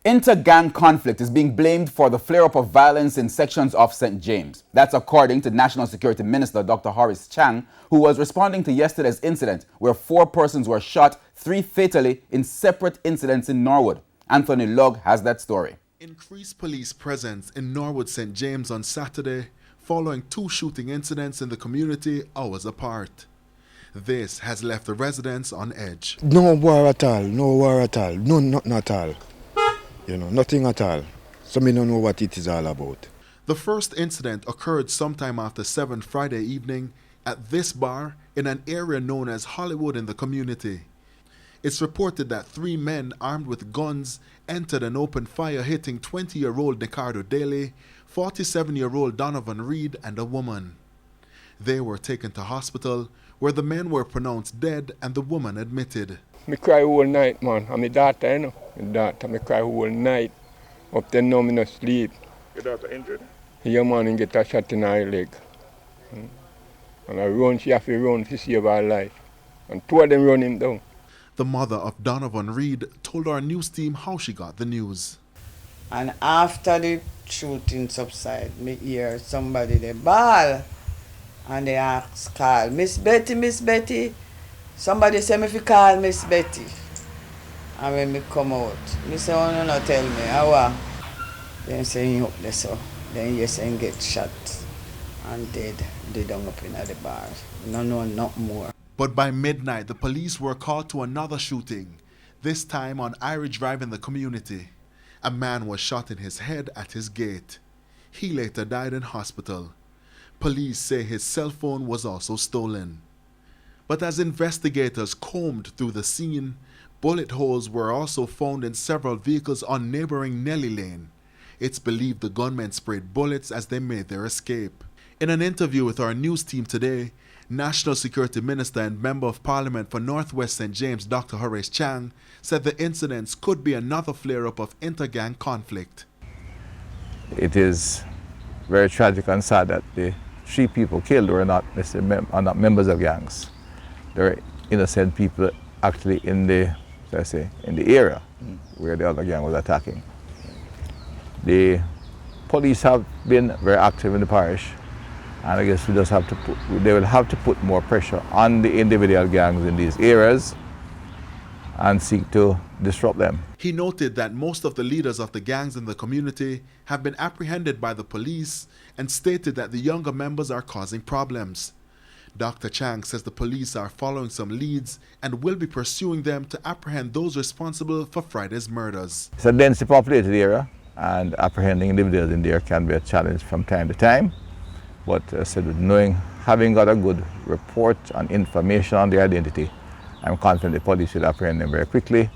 Inter-gang conflict is being blamed for the flare-up of violence in sections of St. James. That's according to National Security Minister Dr. Horace Chang, who was responding to yesterday's incident where 4 persons were shot, 3 fatally, in separate incidents in Norwood. Anthony Lugg has that story. Increased police presence in Norwood St. James on Saturday following 2 shooting incidents in the community hours apart. This has left the residents on edge. No war at all, no war at all, no, nothing at all. You know, nothing at all. So me don't know what it is all about. The first incident occurred sometime after 7 Friday evening at this bar in an area known as Hollywood in the community. It's reported that 3 men armed with guns entered and opened fire, hitting 20-year-old Ricardo Daly, 47-year-old Donovan Reed, and a woman. They were taken to hospital where the men were pronounced dead and the woman admitted. Me cry all night, man. And my daughter, you know. My daughter, me cry all night. Up till now, me no sleep. Your daughter injured? Yeah, man, and get a shot in her leg. And I run, she have to run to save her life. And 2 of them run him down. The mother of Donovan Reed told our news team how she got the news. And after the shooting subsided, me hear somebody they bawl. And they ask, call, Miss Betty, Miss Betty. Somebody say me fi call Miss Betty. And when me come out, me say, oh, no, tell me, how? Then say, he up there, so. Then you say, he get shot and dead. They don't up in the bar. No, not more. But by midnight, the police were called to another shooting, this time on Irish Drive in the community. A man was shot in his head at his gate. He later died in hospital. Police say his cell phone was also stolen. But as investigators combed through the scene, bullet holes were also found in several vehicles on neighboring Nelly Lane. It's believed the gunmen sprayed bullets as they made their escape. In an interview with our news team today, National Security Minister and Member of Parliament for Northwest St. James, Dr. Horace Chang, said the incidents could be another flare-up of inter-gang conflict. It is very tragic and sad that the 3 people killed were not members of gangs. They were innocent people actually in the, in the area where the other gang was attacking. The police have been very active in the parish, and I guess we just have to they will have to put more pressure on the individual gangs in these areas and seek to disrupt them. He noted that most of the leaders of the gangs in the community have been apprehended by the police and stated that the younger members are causing problems. Dr. Chang says the police are following some leads and will be pursuing them to apprehend those responsible for Friday's murders. It's a densely populated area, and apprehending individuals in there can be a challenge from time to time. But I said, having got a good report and information on their identity, I'm confident the police will apprehend them very quickly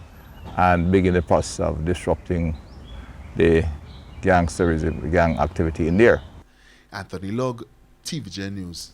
and begin the process of disrupting the gangsterism, gang activity in there. Anthony Lugg, TVJ News.